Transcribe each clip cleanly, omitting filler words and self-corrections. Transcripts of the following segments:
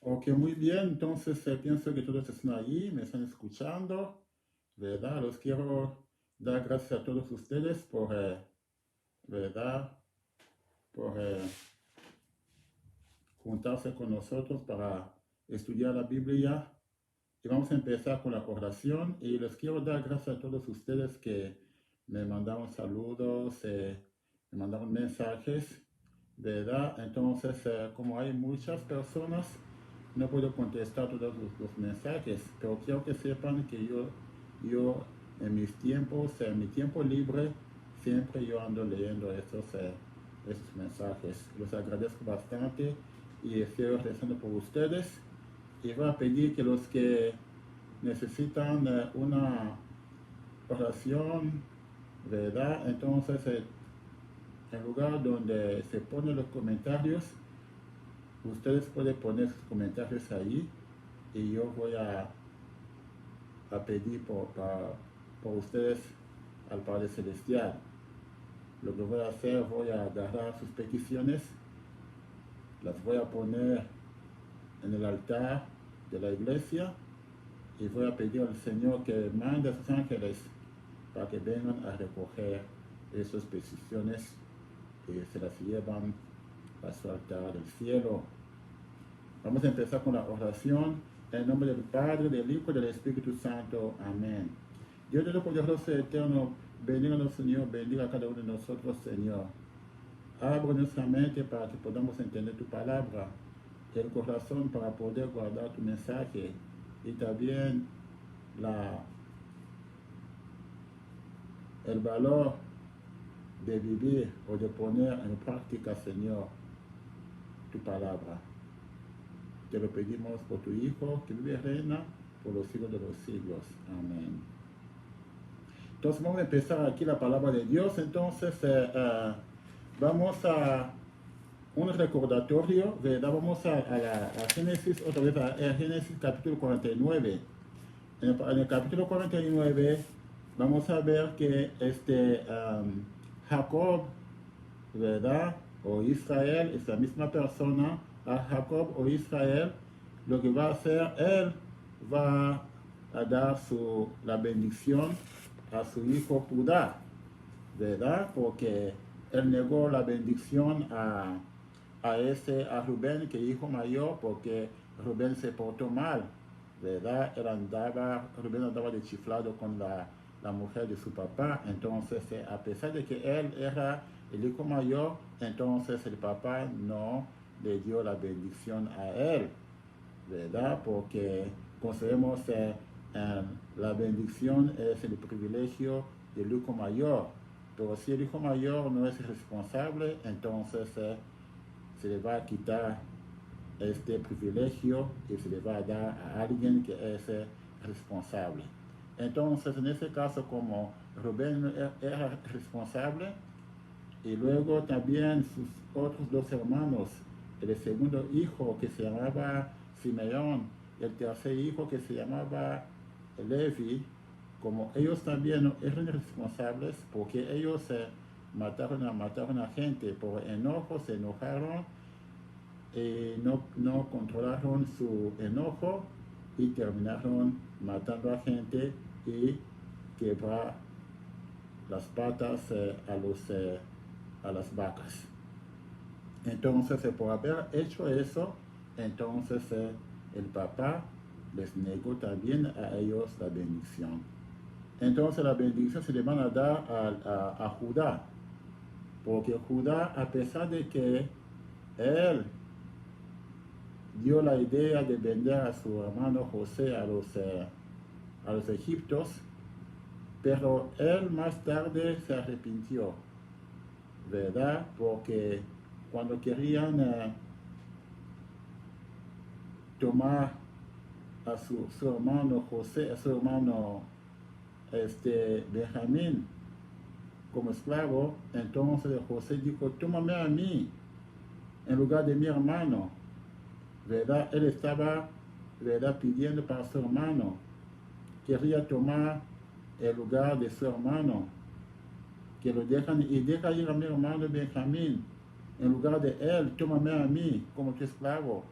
Ok, muy bien. Entonces, pienso que todos están ahí, me están escuchando, ¿verdad? Los quiero dar gracias a todos ustedes por, ¿verdad? Por juntarse con nosotros para estudiar la Biblia. Y vamos a empezar con la oración. Y les quiero dar gracias a todos ustedes que me mandaron saludos, me mandaron mensajes, ¿verdad? Entonces, como hay muchas personas, no puedo contestar todos los mensajes, pero quiero que sepan que yo en mis tiempos, en mi tiempo libre, siempre yo ando leyendo esos mensajes. Los agradezco bastante y estoy rezando por ustedes. Y voy a pedir que los que necesitan una oración, ¿verdad? Entonces, en lugar donde se ponen los comentarios, ustedes pueden poner sus comentarios ahí y yo voy a pedir por ustedes al Padre Celestial. Lo que voy a hacer, voy a agarrar sus peticiones, las voy a poner en el altar de la iglesia y voy a pedir al Señor que mande a sus ángeles para que vengan a recoger esas peticiones y se las llevan a su altar del cielo. Vamos a empezar con la oración. En nombre del Padre, del Hijo y del Espíritu Santo. Amén. Dios de Todopoderoso eterno, bendiga Señor, bendiga a cada uno de nosotros, Señor. Abre nuestra mente para que podamos entender tu palabra, el corazón para poder guardar tu mensaje y también la, el valor de vivir o de poner en práctica, Señor, tu palabra. Te lo pedimos por tu Hijo, que vive y reina por los siglos de los siglos. Amén. Entonces vamos a empezar aquí la palabra de Dios. Entonces vamos a un recordatorio, ¿verdad? Vamos a Génesis, otra vez a Génesis capítulo 49. En el capítulo 49 vamos a ver que Jacob, ¿verdad? O Israel es la misma persona. A Jacob o Israel, lo que va a hacer, él va a dar la bendición a su hijo Judá, ¿verdad? Porque él negó la bendición a Rubén, que hijo mayor, porque Rubén se portó mal, ¿verdad? Rubén andaba de chiflado con la mujer de su papá. Entonces, a pesar de que él era el hijo mayor, entonces el papá no le dio la bendición a él, ¿verdad? Porque conocemos la bendición es el privilegio del hijo mayor, pero si el hijo mayor no es responsable, entonces se le va a quitar este privilegio y se le va a dar a alguien que es responsable. Entonces, en este caso, como Rubén era responsable, y luego también sus otros dos hermanos, el segundo hijo que se llamaba Simeón, y el tercer hijo que se llamaba Levi, como ellos también eran responsables porque ellos mataron a gente por enojo, se enojaron y no controlaron su enojo y terminaron matando a gente y quebrar las patas a las vacas. Entonces, por haber hecho eso, entonces el papá les negó también a ellos la bendición. Entonces la bendición se le van a dar a Judá, porque Judá, a pesar de que él dio la idea de vender a su hermano José a los egipcios, pero él más tarde se arrepintió, ¿verdad? Porque cuando querían tomar a su hermano José, a su hermano Benjamín como esclavo, entonces José dijo, tómame a mí en lugar de mi hermano, ¿verdad? Él estaba, ¿verdad?, pidiendo para su hermano, quería tomar el lugar de su hermano, que lo dejan y deja ir a mi hermano Benjamín, en lugar de él, tómame a mí como tu esclavo,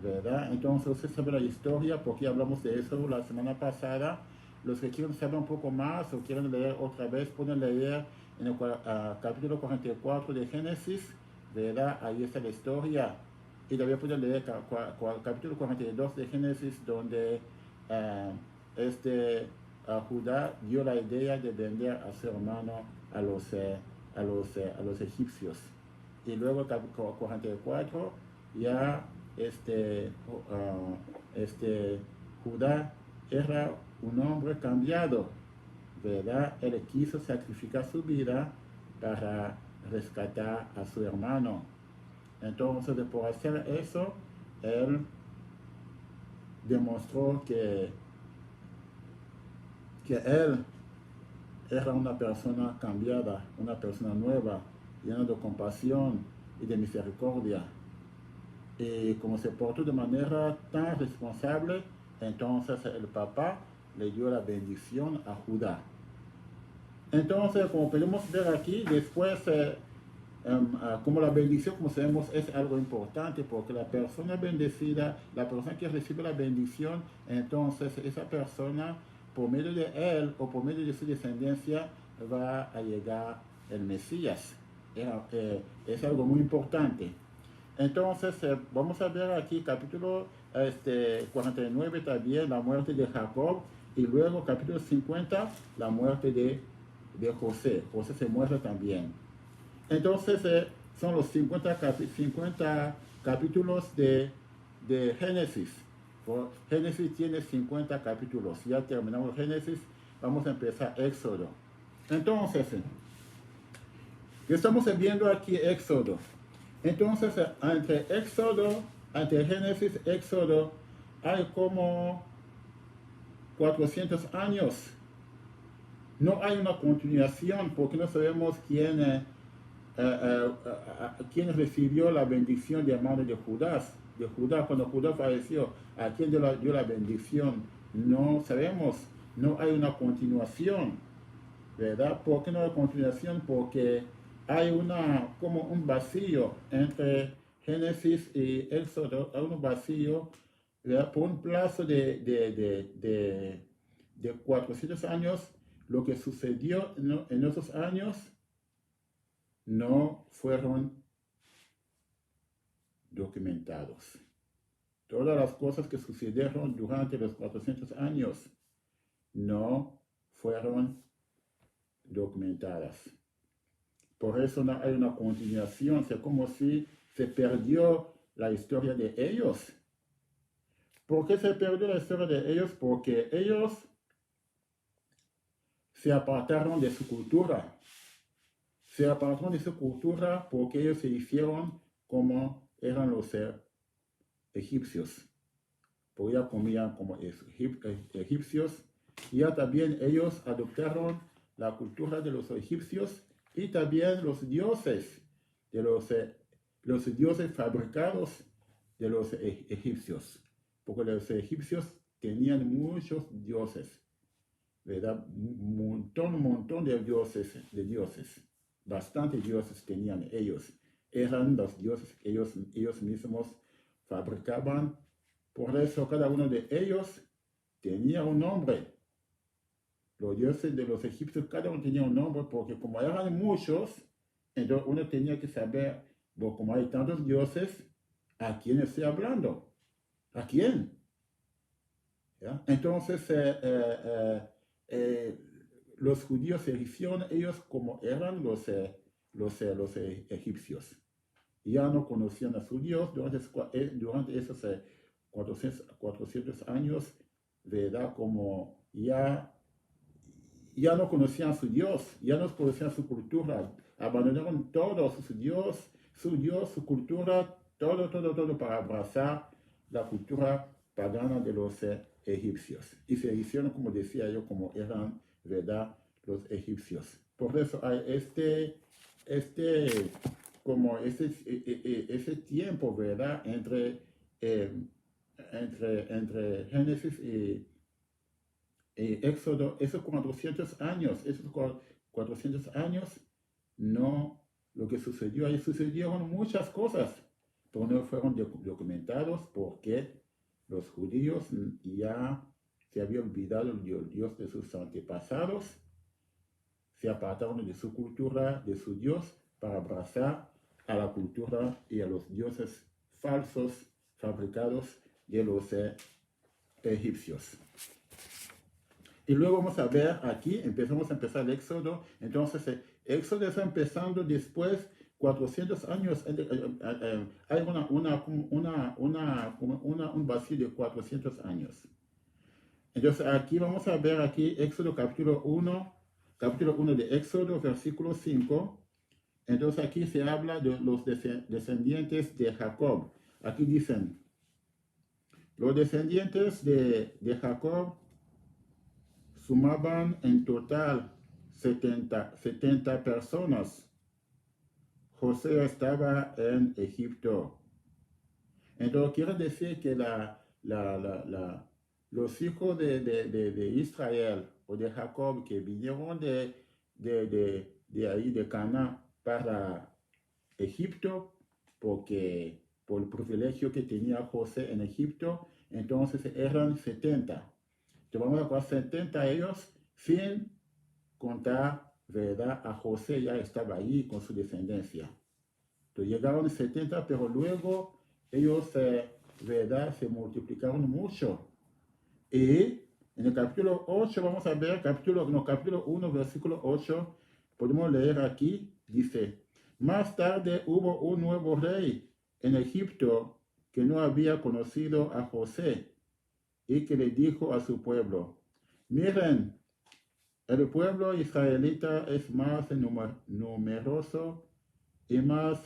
¿verdad? Entonces usted sabe la historia porque hablamos de eso la semana pasada. Los que quieren saber un poco más o quieren leer otra vez, pueden leer en el capítulo 44 de Génesis, ¿verdad? Ahí está la historia. Y también pueden leer capítulo 42 de Génesis, donde Judá dio la idea de vender a su hermano a los egipcios. Y luego capítulo 44 ya Judá era un hombre cambiado, ¿verdad? Él quiso sacrificar su vida para rescatar a su hermano. Entonces, por hacer eso, él demostró que él era una persona cambiada, una persona nueva, llena de compasión y de misericordia. Y como se portó de manera tan responsable, entonces el papá le dio la bendición a Judá. Entonces, como podemos ver aquí, después, como la bendición, como sabemos, es algo importante, porque la persona bendecida, la persona que recibe la bendición, entonces esa persona, por medio de él o por medio de su descendencia, va a llegar el Mesías. Es algo muy importante. Entonces, vamos a ver aquí capítulo 49 también, la muerte de Jacob, y luego capítulo 50, la muerte de José. José se muere también. Entonces, son los 50 capítulos de Génesis. Génesis tiene 50 capítulos. Ya terminamos Génesis, vamos a empezar Éxodo. Entonces, estamos viendo aquí Éxodo. Entonces, entre Génesis y Éxodo, hay como 400 años. No hay una continuación porque no sabemos quién recibió la bendición de mano de Judá. Cuando Judá falleció, ¿a quién dio la bendición? No sabemos. No hay una continuación, ¿verdad? ¿Por qué no hay continuación? Porque hay como un vacío entre Génesis y Éxodo. Hay un vacío, ¿verdad? Por un plazo de 400 años. Lo que sucedió en esos años no fueron documentados. Todas las cosas que sucedieron durante los 400 años no fueron documentadas. Por eso no hay una continuación. Es como si se perdió la historia de ellos. ¿Por qué se perdió la historia de ellos? Porque ellos se apartaron de su cultura. Se apartaron de su cultura porque ellos se hicieron como eran los egipcios. Porque ya comían como egipcios. Y ya también ellos adoptaron la cultura de los egipcios y también los dioses, los dioses fabricados de los egipcios. Porque los egipcios tenían muchos dioses, ¿verdad? Un montón de dioses. Bastantes dioses tenían ellos. Eran los dioses que ellos mismos fabricaban. Por eso cada uno de ellos tenía un nombre. Los dioses de los egipcios, cada uno tenía un nombre, porque como eran muchos, entonces uno tenía que saber, bueno, como hay tantos dioses, ¿a quién estoy hablando? ¿A quién? ¿Ya? Entonces, los judíos se hicieron ellos como eran los egipcios. Ya no conocían a su Dios durante esos 400 años, ¿verdad? Como ya no conocían a su Dios, ya no conocían su cultura, abandonaron todo, su Dios, su cultura, todo para abrazar la cultura pagana de los egipcios. Y se hicieron, como decía yo, como eran, ¿verdad?, los egipcios. Por eso hay ese tiempo, ¿verdad?, entre Génesis y Éxodo, esos 400 años, no, lo que sucedió ahí, sucedieron muchas cosas, pero no fueron documentados porque los judíos ya se habían olvidado del Dios de sus antepasados, se apartaron de su cultura, de su Dios, para abrazar a la cultura y a los dioses falsos fabricados de los egipcios. Y luego vamos a ver aquí, empezamos a empezar el Éxodo. Entonces, Éxodo está empezando después 400 años. Hay un vacío de 400 años. Entonces, aquí vamos a ver aquí Éxodo capítulo 1 de Éxodo, versículo 5. Entonces, aquí se habla de los descendientes de Jacob. Aquí dicen, los descendientes de Jacob sumaban en total 70 personas. José estaba en Egipto. Entonces quiere decir que los hijos de Israel o de Jacob que vinieron de ahí, de Canaán, para Egipto, porque por el privilegio que tenía José en Egipto, entonces eran 70. Entonces vamos a contar 70 ellos, sin contar, ¿verdad? A José ya estaba ahí con su descendencia. Entonces llegaron 70, pero luego ellos, ¿verdad? Se multiplicaron mucho. Y en el capítulo 8, vamos a ver, capítulo 1, versículo 8, podemos leer aquí, dice, más tarde hubo un nuevo rey en Egipto que no había conocido a José y que le dijo a su pueblo, miren, el pueblo israelita es más numeroso y más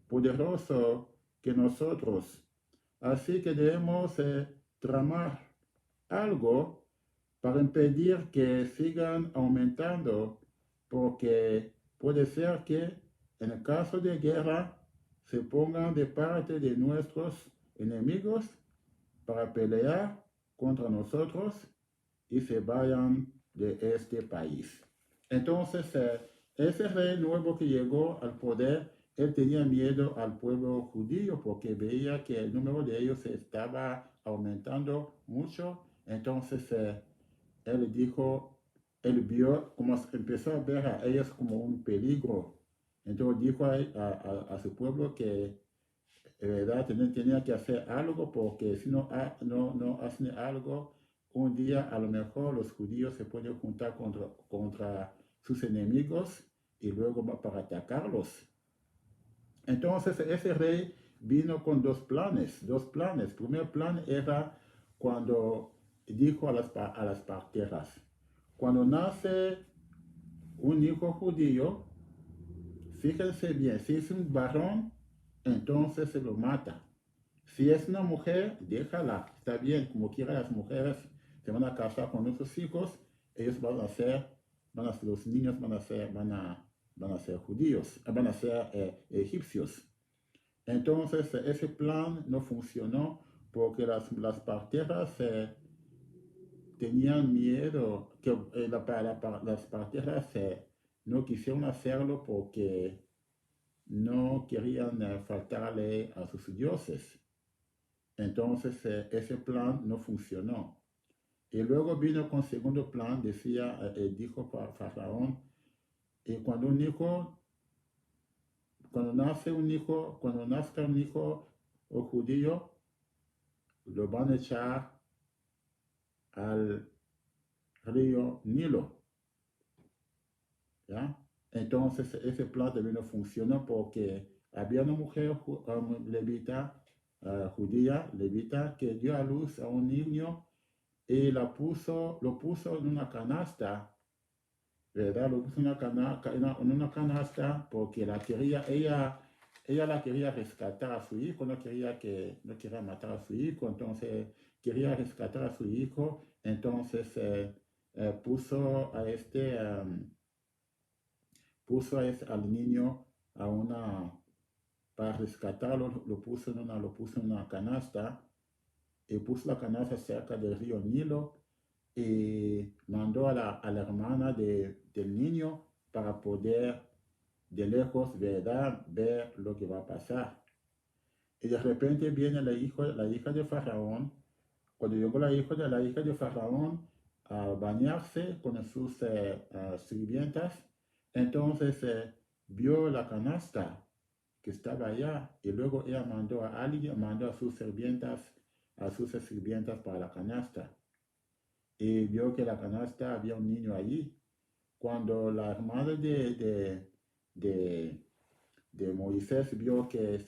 poderoso que nosotros, así que debemos tramar algo para impedir que sigan aumentando, porque puede ser que en el caso de guerra se pongan de parte de nuestros enemigos para pelear contra nosotros y se vayan de este país. Entonces, ese rey nuevo que llegó al poder, él tenía miedo al pueblo judío porque veía que el número de ellos estaba aumentando mucho. Entonces, él dijo, él vio, como empezó a ver a ellos como un peligro. Entonces dijo a su pueblo que ¿verdad? Tenía que hacer algo porque si no hacen algo, un día a lo mejor los judíos se pueden juntar contra sus enemigos y luego va para atacarlos. Entonces ese rey vino con dos planes. El primer plan era cuando dijo a las parteras, cuando nace un hijo judío, fíjense bien, si es un varón, entonces se lo mata. Si es una mujer, déjala, está bien, como quiera las mujeres se van a casar con nuestros hijos, ellos los niños van a ser judíos, van a ser egipcios. Entonces ese plan no funcionó porque las parteras tenían miedo, que las parteras no quisieron hacerlo porque no querían faltarle a sus dioses. Entonces ese plan no funcionó. Y luego vino con segundo plan, dijo Faraón, y cuando nazca un hijo judío, lo van a echar al río Nilo. ¿Ya? Entonces ese plan también no funcionó porque había una mujer levita, judía, levita, que dio a luz a un niño y lo puso en una canasta, ¿verdad? Lo puso en una canasta porque ella la quería rescatar a su hijo, no quería matar a su hijo, entonces quería rescatar a su hijo, entonces puso al niño para rescatarlo, lo puso en una canasta y puso la canasta cerca del río Nilo y mandó a la hermana del niño para poder de lejos, ¿verdad?, ver lo que va a pasar. Y de repente viene la hija de Faraón. Cuando llegó la hija de Faraón a bañarse con sus sirvientas, entonces vio la canasta que estaba allá y luego ella mandó a alguien, mandó a sus sirvientas para la canasta y vio que la canasta había un niño allí. Cuando la hermana de, de Moisés vio que,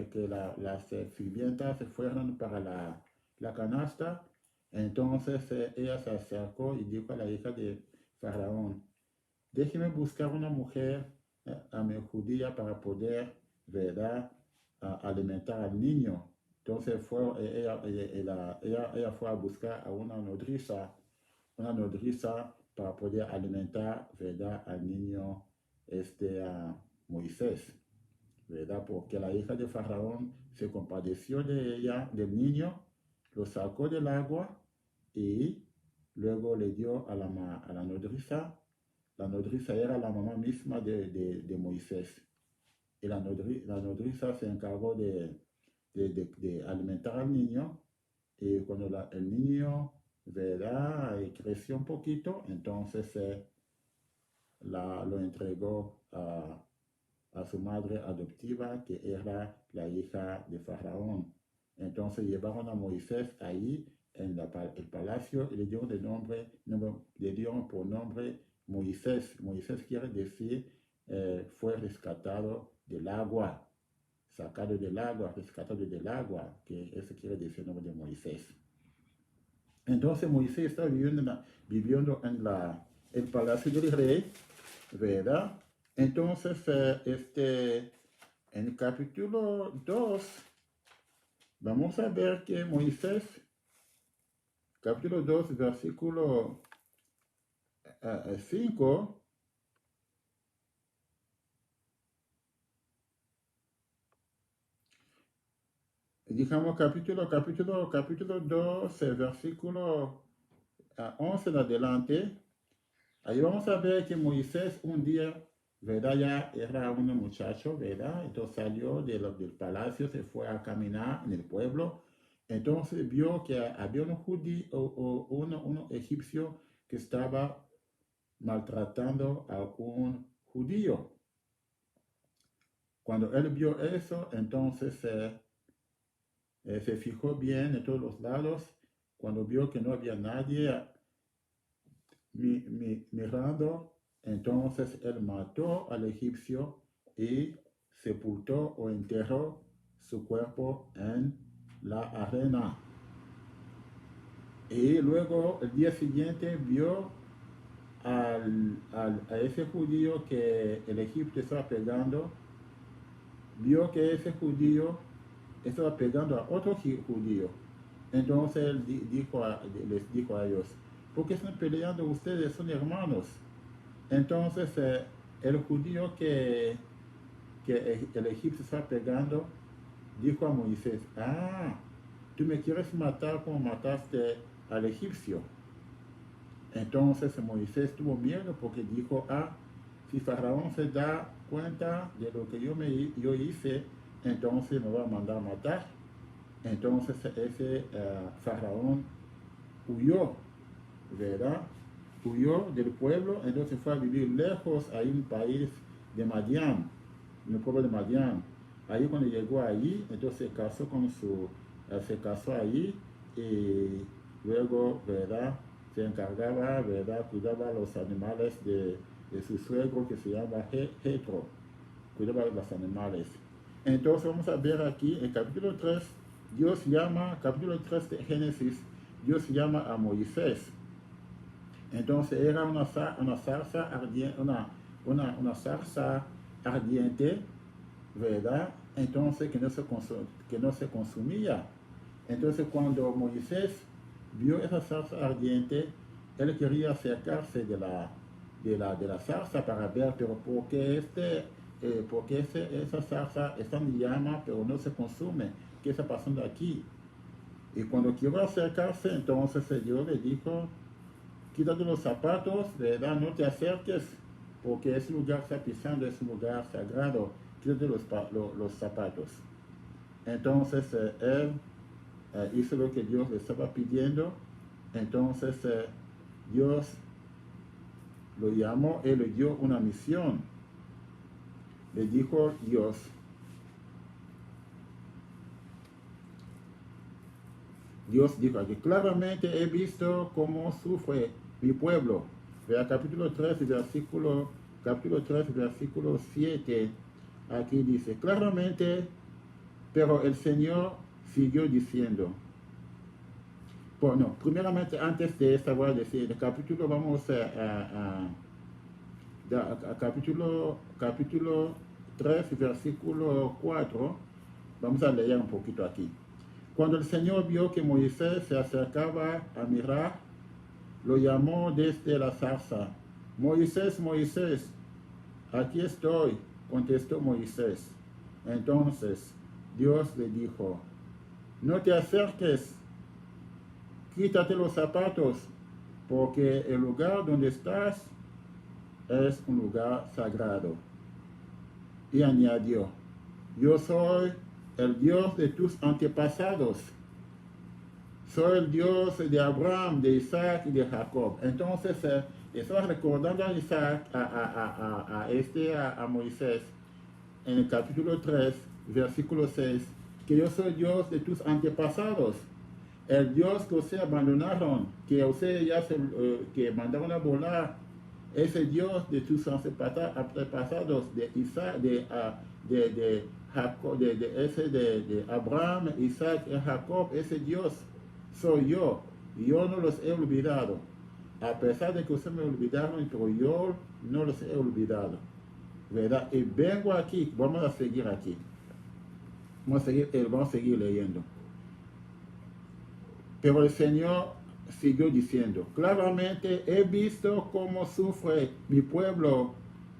que las sirvientas se fueron para la canasta, entonces ella se acercó y dijo a la hija de Faraón, déjeme buscar una mujer judía para poder, ¿verdad?, alimentar al niño. Entonces ella fue a buscar a una nodriza para poder alimentar, ¿verdad?, al niño Moisés, ¿verdad? Porque la hija de Faraón se compadeció de ella, del niño, lo sacó del agua y luego le dio a la nodriza. La nodriza era la mamá misma de Moisés. Y la nodriza se encargó de alimentar al niño. Y cuando el niño, ¿verdad?, creció un poquito, entonces lo entregó a su madre adoptiva, que era la hija de Faraón. Entonces llevaron a Moisés ahí en el palacio y le le dieron por nombre Moisés. Moisés quiere decir fue rescatado del agua, sacado del agua, rescatado del agua, que eso quiere decir el nombre de Moisés. Entonces Moisés está viviendo en el palacio del rey, ¿verdad? Entonces, en el capítulo 2, vamos a ver que Moisés, capítulo 2, versículo 5, digamos capítulo 2, versículo 11 en adelante, ahí vamos a ver que Moisés un día, ¿verdad? Ya era un muchacho, ¿verdad? Entonces salió del palacio, se fue a caminar en el pueblo. Entonces vio que había un judío o un egipcio que estaba maltratando a un judío. Cuando él vio eso, entonces se fijó bien en todos los lados. Cuando vio que no había nadie mirando, entonces él mató al egipcio y sepultó o enterró su cuerpo en la arena. Y luego el día siguiente vio a ese judío que el egipcio estaba pegando, vio que ese judío estaba pegando a otro judío. Entonces él les dijo a ellos, ¿por qué están peleando ustedes? Son hermanos. Entonces el judío que el egipcio está pegando, dijo a Moisés, tú me quieres matar como mataste al egipcio. Entonces Moisés tuvo miedo porque dijo, si Faraón se da cuenta de lo que yo hice, entonces me va a mandar a matar. Entonces ese Faraón huyó, ¿verdad? Huyó del pueblo, entonces fue a vivir lejos a un país de Madián, en el pueblo de Madián. Ahí cuando llegó allí, entonces se casó allí y luego, ¿verdad?, se encargaba, ¿verdad?, cuidaba los animales de su suegro que se llama Jetro, cuidaba los animales. Entonces vamos a ver aquí en capítulo 3, capítulo 3 de Génesis, Dios llama a Moisés. Entonces era una zarza ardiente, ¿verdad? Entonces que no se consumía. Entonces cuando Moisés vio esa zarza ardiente, él quería acercarse de la zarza para ver, pero ¿por qué esa zarza está en llama pero no se consume? ¿Qué está pasando aquí? Y cuando quiero acercarse, entonces Dios le dijo, quítate los zapatos, ¿verdad? No te acerques, porque ese lugar que está pisando es un lugar sagrado. Quítate los zapatos. Entonces él hizo lo que Dios le estaba pidiendo. Entonces Dios lo llamó y le dio una misión. Le dijo Dios: Dios dijo aquí, claramente he visto cómo sufre mi pueblo. Vea capítulo 3, versículo 7. Aquí dice, claramente, pero el Señor siguió diciendo. Bueno, primeramente, antes de esta voy a decir, el capítulo, vamos a capítulo 3, versículo 4, vamos a leer un poquito aquí. Cuando el Señor vio que Moisés se acercaba a mirar, lo llamó desde la zarza. Moisés, Moisés, aquí estoy, contestó Moisés. Entonces Dios le dijo, no te acerques, quítate los zapatos, porque el lugar donde estás es un lugar sagrado. Y añadió, yo soy el Dios de tus antepasados. Soy el Dios de Abraham, de Isaac y de Jacob. Entonces, estaba recordando a Isaac, a Moisés, en el capítulo 3, versículo 6, que yo soy Dios de tus antepasados. El Dios que ustedes abandonaron, que ustedes ya que mandaron a volar, ese Dios de tus antepasados, de Isaac, de Jacob, de Abraham, Isaac y Jacob, ese Dios soy yo. Yo no los he olvidado. A pesar de que ustedes me olvidaron, pero yo no los he olvidado. ¿Verdad? Y vengo aquí, vamos a seguir aquí. Vamos a seguir leyendo. Pero el Señor siguió diciendo, claramente he visto cómo sufre mi pueblo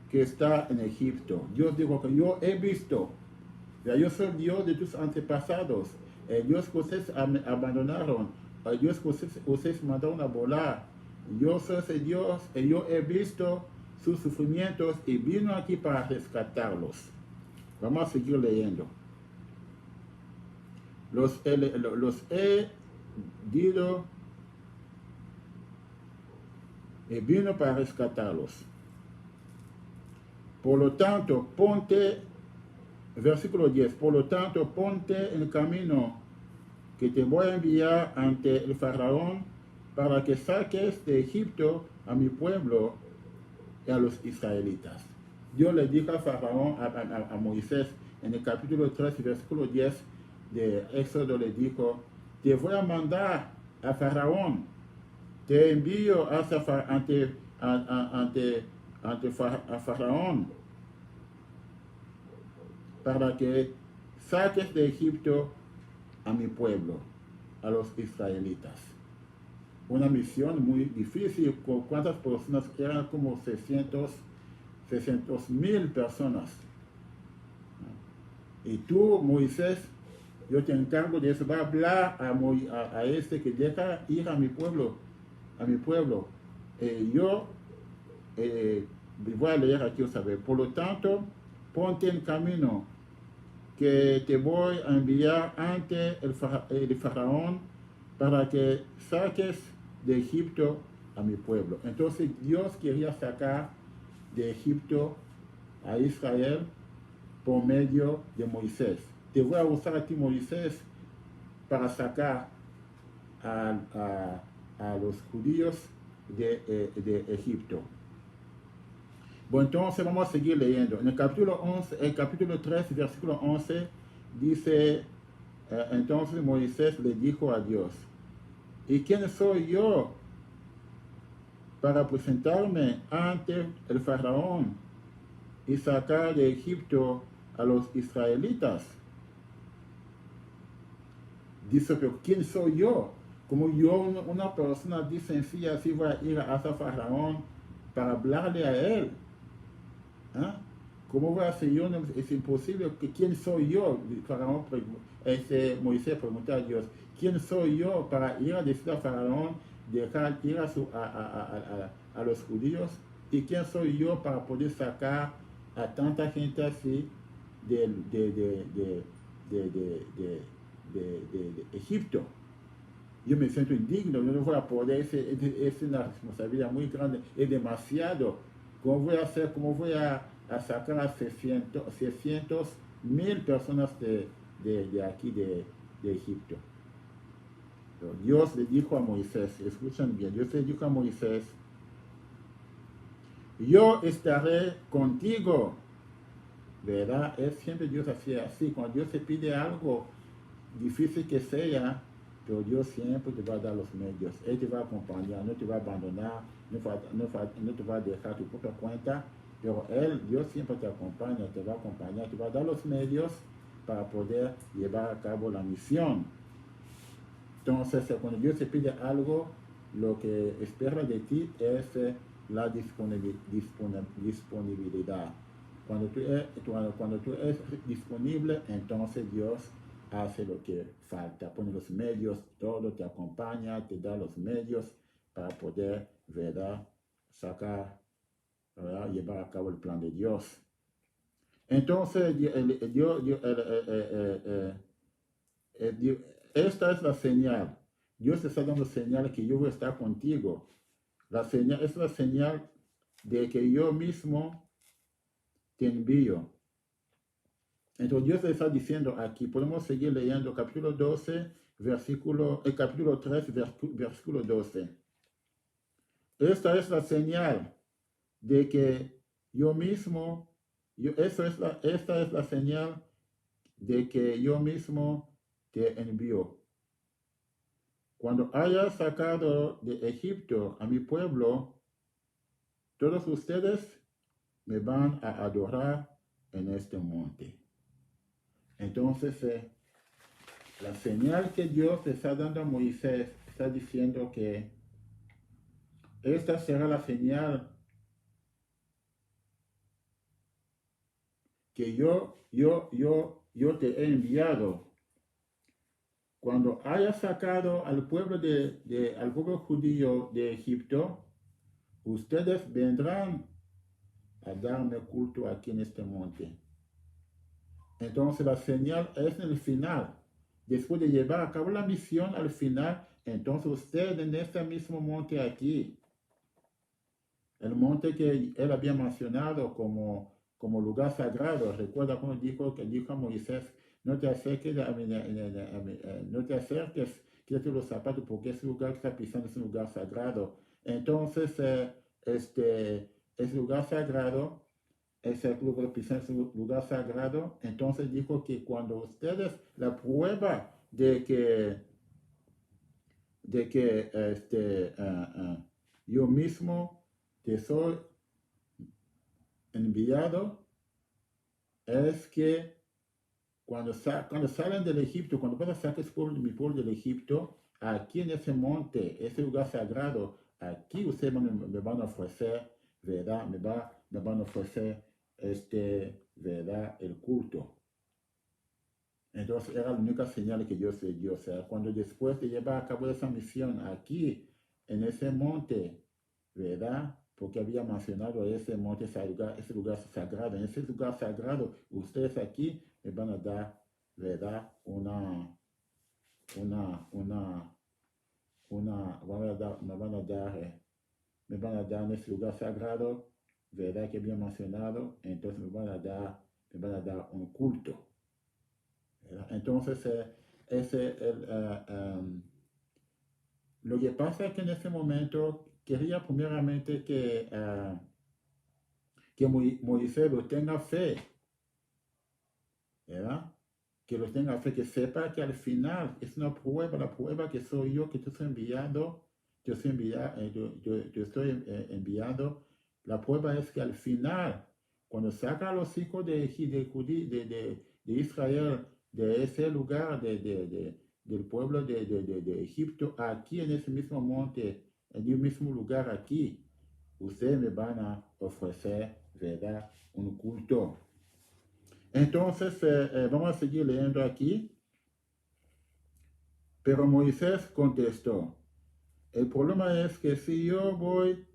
que está en Egipto. Dios dijo que yo he visto. Yo soy Dios de tus antepasados. El Dios que ustedes abandonaron. El Dios que ustedes mandaron a volar. Yo soy ese Dios y yo he visto sus sufrimientos y vino aquí para rescatarlos. Vamos a seguir leyendo. Los he dicho y vino para rescatarlos. Por lo tanto, ponte, versículo 10, por lo tanto, ponte en el camino que te voy a enviar ante el faraón para que saques de Egipto a mi pueblo y a los israelitas. Dios le dijo a faraón, a Moisés, en el capítulo 3, versículo 10 de Éxodo, le dijo, te voy a mandar a faraón, te envío ante faraón para que saques de Egipto a mi pueblo, a los israelitas. Una misión muy difícil. ¿Cuántas personas? Eran como 600,000 personas. Y tú, Moisés, yo te encargo de eso. Va a hablar a este que deja ir a mi pueblo. Yo voy a leer aquí otra vez. Por lo tanto, ponte en camino que te voy a enviar ante el faraón para que saques de Egipto a mi pueblo. Entonces Dios quería sacar de Egipto a Israel por medio de Moisés. Te voy a usar a ti, Moisés, para sacar a los judíos de Egipto. Bueno, entonces vamos a seguir leyendo. En el capítulo 3, versículo 11, dice, entonces Moisés le dijo a Dios, ¿y quién soy yo para presentarme ante el faraón y sacar de Egipto a los israelitas? Dice, pero ¿quién soy yo? Como yo, una persona dice sencilla, así voy a ir hasta faraón para hablarle a él. ¿Ah? ¿Cómo voy a hacer yo? Es imposible. ¿Quién soy yo? Faraón, Moisés preguntó a Dios, ¿quién soy yo para ir a decir a Faraón, dejar ir a los judíos? ¿Y quién soy yo para poder sacar a tanta gente así de Egipto. Yo me siento indigno, yo no voy a poder, es una responsabilidad muy grande, es demasiado. ¿Cómo voy a hacer? ¿Cómo voy a sacar a 600,000 personas de aquí, de Egipto? Pero Dios le dijo a Moisés, escuchen bien, Dios le dijo a Moisés, yo estaré contigo, ¿verdad? Es siempre Dios así, cuando Dios te pide algo difícil que sea, pero Dios siempre te va a dar los medios, Él te va a acompañar, no te va a abandonar, no te va a dejar tu propia cuenta, pero Dios siempre te acompaña, te va a acompañar, te va a dar los medios para poder llevar a cabo la misión. Entonces, cuando Dios te pide algo, lo que espera de ti es la disponibilidad. Cuando tú eres disponible, entonces Dios hace lo que falta, pone los medios, todo te acompaña, te da los medios para poder, ¿verdad?, sacar, ¿verdad?, llevar a cabo el plan de Dios. Entonces, esta es la señal. Dios te está dando señal que yo voy a estar contigo. La señal es la señal de que yo mismo te envío. Entonces Dios le está diciendo aquí, podemos seguir leyendo capítulo 12, capítulo 3, versículo 12. Esta es la señal de que yo mismo, esta es la señal de que yo mismo te envío. Cuando haya sacado de Egipto a mi pueblo, todos ustedes me van a adorar en este monte. Entonces, la señal que Dios le está dando a Moisés, está diciendo que esta será la señal que yo te he enviado. Cuando haya sacado al pueblo al pueblo judío de Egipto, ustedes vendrán a darme culto aquí en este monte. Entonces la señal es en el final. Después de llevar a cabo la misión al final, entonces ustedes en este mismo monte aquí, el monte que él había mencionado como lugar sagrado, recuerda cuando dijo a Moisés, no te acerques, quítate los zapatos porque ese lugar que está pisando es un lugar sagrado. Entonces, ese lugar sagrado, ese lugar sagrado, entonces dijo que cuando ustedes, la prueba de que yo mismo te soy enviado, es que cuando salen del Egipto, cuando vas a sacar mi pueblo del Egipto, aquí en ese monte, ese lugar sagrado, aquí ustedes me van a ofrecer, ¿verdad? Me van a ofrecer, ¿verdad?, el culto. Entonces era la única señal que Dios le dio. O sea, cuando después de llevar a cabo esa misión aquí, en ese monte, ¿verdad?, porque había mencionado ese monte, ese lugar sagrado. En ese lugar sagrado, ustedes aquí me van a dar, ¿verdad?, me van a dar en ese lugar sagrado, ¿verdad?, que había mencionado. Entonces me van a dar un culto, ¿verdad? Entonces, lo que pasa es que en ese momento quería primeramente que Moisés lo tenga fe, ¿verdad? Que lo tenga fe, que sepa que al final es una prueba, la prueba que soy yo, que te estoy enviando, te estoy enviando. La prueba es que al final, cuando saca a los hijos de Israel de ese lugar, del pueblo de Egipto, aquí en ese mismo monte, en el mismo lugar aquí, ustedes me van a ofrecer, ¿verdad?, un culto. Entonces, vamos a seguir leyendo aquí. Pero Moisés contestó, el problema es que si yo voy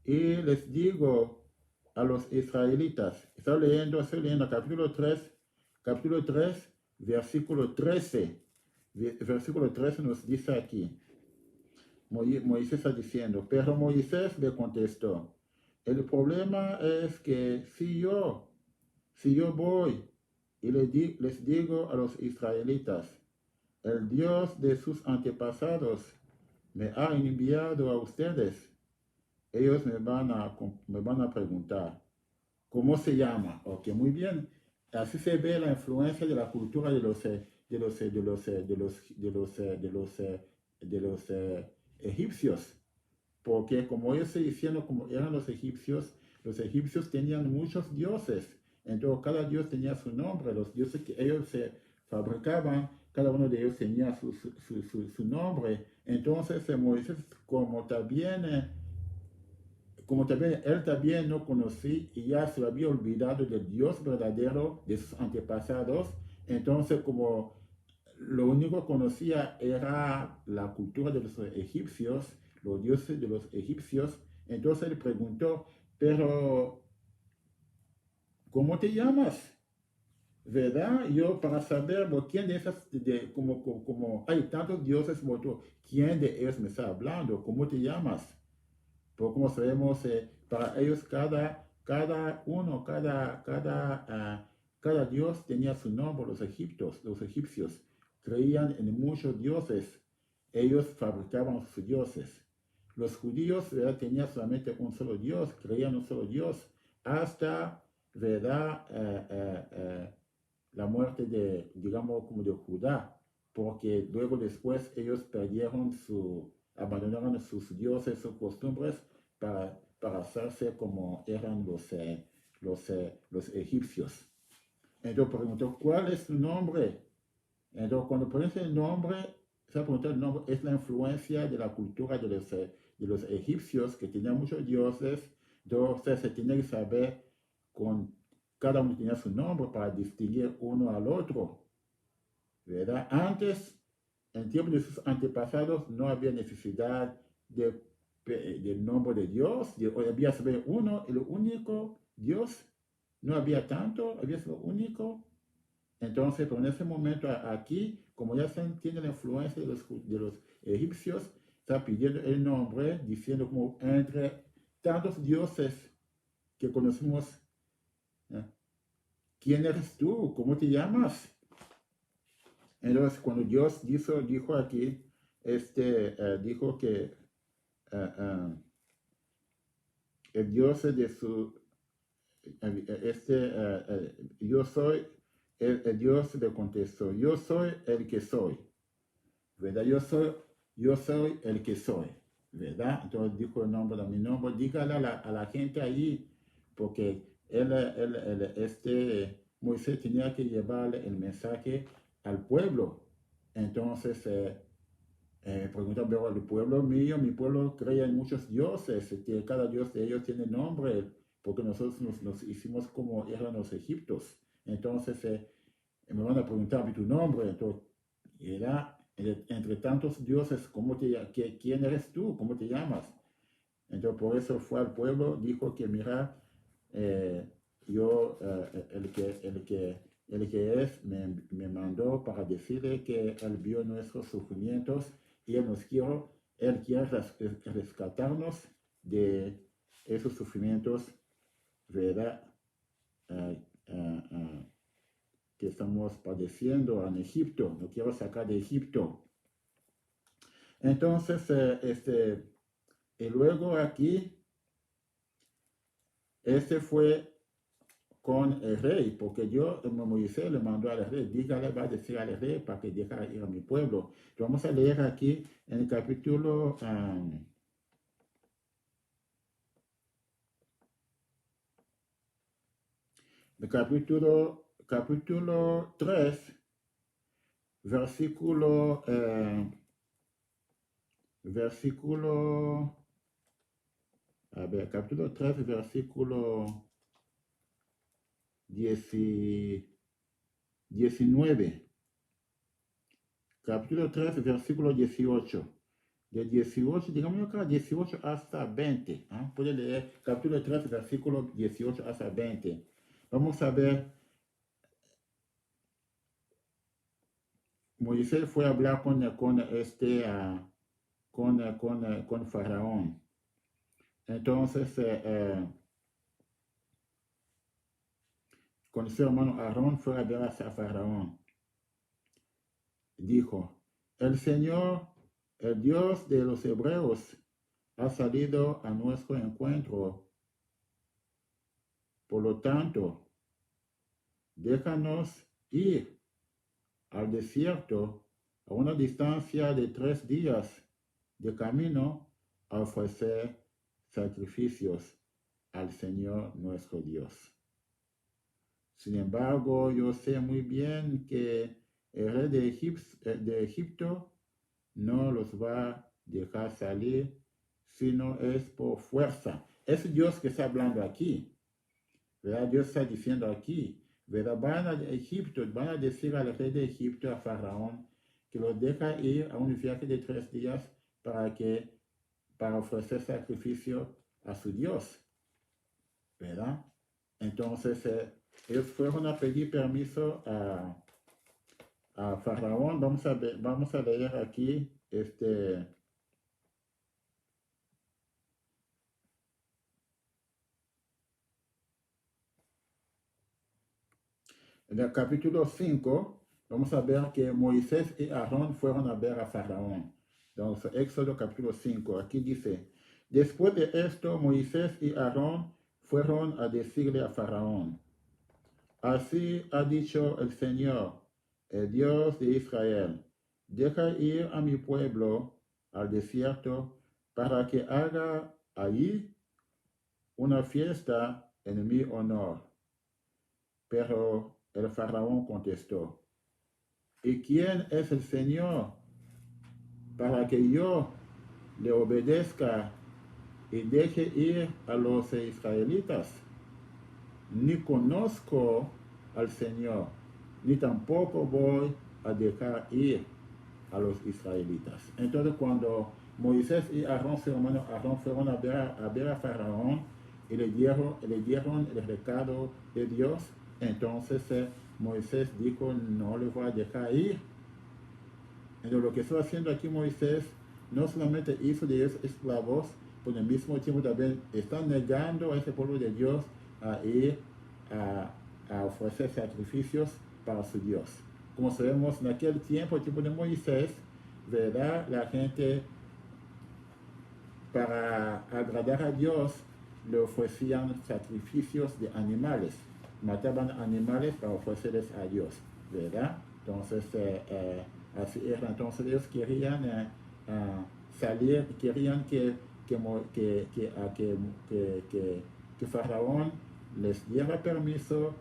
y les digo a los israelitas, estoy leyendo capítulo 3, versículo 13. Versículo 13 nos dice aquí, Moisés está diciendo, pero Moisés le contestó, el problema es que si yo voy y les digo a los israelitas, el Dios de sus antepasados me ha enviado a ustedes, ellos me van a preguntar, ¿cómo se llama? Ok, muy bien. Así se ve la influencia de la cultura de los egipcios. Porque como ellos se diciendo como eran los egipcios tenían muchos dioses. Entonces cada dios tenía su nombre. Los dioses que ellos se fabricaban, cada uno de ellos tenía su nombre. Entonces Moisés, como también él también no conocía y ya se había olvidado del Dios verdadero de sus antepasados, entonces como lo único que conocía era la cultura de los egipcios, los dioses de los egipcios, entonces él preguntó, pero ¿cómo te llamas? ¿Verdad? Yo para saber quién de esas, como hay tantos dioses, ¿quién de ellos me está hablando? ¿Cómo te llamas? Pero como sabemos, para ellos cada dios tenía su nombre. Los egipcios creían en muchos dioses. Ellos fabricaban sus dioses. Los judíos, ¿verdad?, tenían solamente un solo dios, creían un solo dios, hasta, ¿verdad?, la muerte de, digamos, como de Judá, porque luego después ellos abandonaron sus dioses, sus costumbres, para hacerse como eran los egipcios. Entonces preguntó, ¿cuál es tu nombre? Entonces cuando pones el nombre, el nombre es la influencia de la cultura de los egipcios, que tenían muchos dioses. Entonces se tiene que saber, cada uno tenía su nombre para distinguir uno al otro, ¿verdad? Antes, en tiempo de sus antepasados, no había necesidad del nombre de Dios, había solo uno, el único Dios, no había tanto, había solo único. Entonces, pero en ese momento aquí, como ya se entiende la influencia de los egipcios, está pidiendo el nombre, diciendo como entre tantos dioses que conocemos, ¿quién eres tú? ¿Cómo te llamas? Entonces, cuando Dios dijo aquí, dijo que el Dios de yo soy, el Dios le contestó, yo soy el que soy, ¿verdad? Yo soy el que soy, ¿verdad? Entonces dijo el nombre de mi nombre, dígale a la gente ahí, porque Moisés tenía que llevarle el mensaje al pueblo. Entonces, preguntó, pero el pueblo mío, mi pueblo creía en muchos dioses, que cada dios de ellos tiene nombre, porque nosotros nos hicimos como eran los egipcios. Entonces, me van a preguntar tu nombre. Entonces, era entre tantos dioses, ¿quién eres tú? ¿Cómo te llamas? Entonces, por eso fue al pueblo, dijo que mira, el que es, me mandó para decirle que él vio nuestros sufrimientos y él quiere rescatarnos de esos sufrimientos, ¿verdad? Que estamos padeciendo en Egipto. No quiero sacar de Egipto. Entonces, y luego aquí, fue con el rey, porque Moisés le mandó al rey, dígale, va a decir al rey para que deje ir a mi pueblo. Entonces, vamos a leer aquí en el capítulo, capítulo 3, versículo, capítulo 3, versículo 19. Capítulo 3, versículo 18. De 18, digamos acá, 18 hasta 20. ¿Eh? Puede leer capítulo 3, versículo 18 hasta 20. Vamos a ver Moisés fue a hablar con Faraón. Entonces, con su hermano Aarón fue a ver a Faraón. Dijo, el Señor, el Dios de los hebreos, ha salido a nuestro encuentro. Por lo tanto, déjanos ir al desierto a una distancia de 3 días de camino a ofrecer sacrificios al Señor nuestro Dios. Sin embargo, yo sé muy bien que el rey de Egipto no los va a dejar salir, sino es por fuerza. Es Dios que está hablando aquí, ¿verdad? Dios está diciendo aquí, ¿verdad? Van a Egipto, van a decir al rey de Egipto, a Faraón, que los deja ir a un viaje de 3 días para ofrecer sacrificio a su Dios, ¿verdad? Entonces, ellos fueron a pedir permiso a Faraón. Vamos a leer aquí en el capítulo 5, vamos a ver que Moisés y Aarón fueron a ver a Faraón. Entonces, Éxodo capítulo 5, aquí dice, después de esto, Moisés y Aarón fueron a decirle a Faraón, así ha dicho el Señor, el Dios de Israel, deja ir a mi pueblo al desierto para que haga allí una fiesta en mi honor. Pero el faraón contestó, ¿y quién es el Señor para que yo le obedezca y deje ir a los israelitas? Ni conozco al Señor, ni tampoco voy a dejar ir a los israelitas. Entonces, cuando Moisés y Aarón, su hermano Aarón, fueron a ver a Faraón y le dieron el recado de Dios, entonces Moisés dijo, no le voy a dejar ir. Entonces, lo que está haciendo aquí Moisés, no solamente hizo de ellos esclavos, pero al mismo tiempo también está negando a ese pueblo de Dios a ir a ofrecer sacrificios para su Dios. Como sabemos, en aquel tiempo, el tiempo de Moisés, ¿verdad? La gente, para agradar a Dios, le ofrecían sacrificios de animales. Mataban animales para ofrecerles a Dios, ¿verdad? Entonces, así era. Entonces, ellos querían salir, querían que Faraón les diera permiso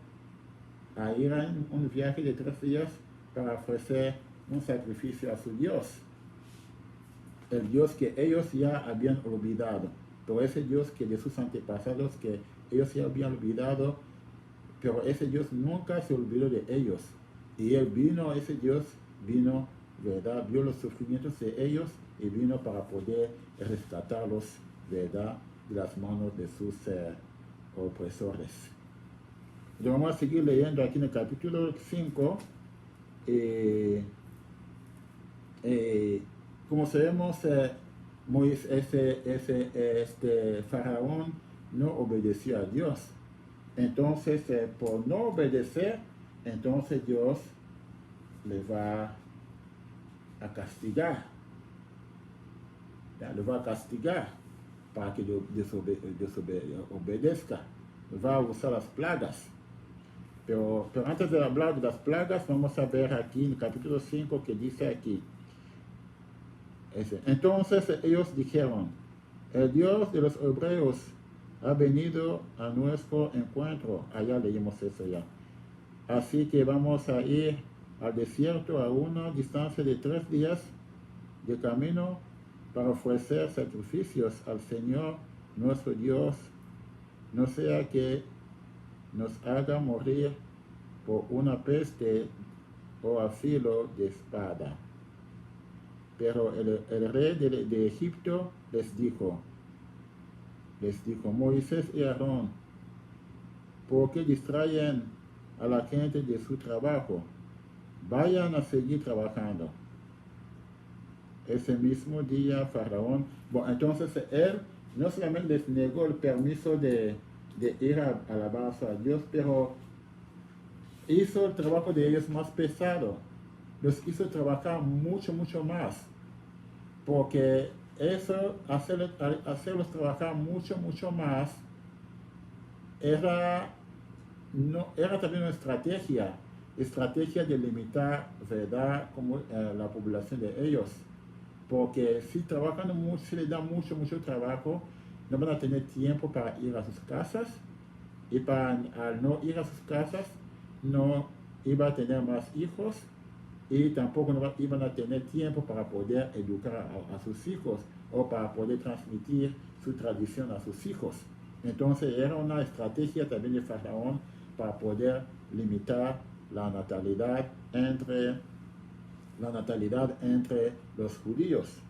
a ir a un viaje de 3 días para ofrecer un sacrificio a su Dios. El Dios que ellos ya habían olvidado. Pero ese Dios que de sus antepasados que ellos ya habían olvidado, pero ese Dios nunca se olvidó de ellos. Y ese Dios vino, ¿verdad? Vio los sufrimientos de ellos y vino para poder rescatarlos, ¿verdad? De las manos de sus opresores. Vamos a seguir leyendo aquí en el capítulo 5. Como sabemos, Faraón no obedeció a Dios. Entonces, por no obedecer, entonces Dios le va a castigar. Le va a castigar para que desobedezca. Va a usar las plagas. Pero antes de hablar de las plagas, vamos a ver aquí en el capítulo 5 que dice aquí. Entonces ellos dijeron, el Dios de los hebreos ha venido a nuestro encuentro. Allá leímos eso ya. Así que vamos a ir al desierto a una distancia de 3 días de camino para ofrecer sacrificios al Señor nuestro Dios, no sea que nos haga morir por una peste o a filo de espada. Pero el rey de Egipto les dijo, Moisés y Aarón, ¿por qué distraen a la gente de su trabajo? vayan a seguir trabajando. Ese mismo día, Faraón, bueno, entonces él no solamente les negó el permiso de ir a alabar a Dios, pero hizo el trabajo de ellos más pesado. Los hizo trabajar mucho, mucho más. Porque eso, hacerlos trabajar mucho, mucho más, era también una estrategia de limitar, ¿verdad?, como, la población de ellos. Porque si trabajan mucho, si les dan mucho, mucho trabajo, no van a tener tiempo para ir a sus casas, y al no ir a sus casas, no iba a tener más hijos, y tampoco no iban a tener tiempo para poder educar a sus hijos o para poder transmitir su tradición a sus hijos. Entonces era una estrategia también de Faraón para poder limitar la natalidad entre los judíos.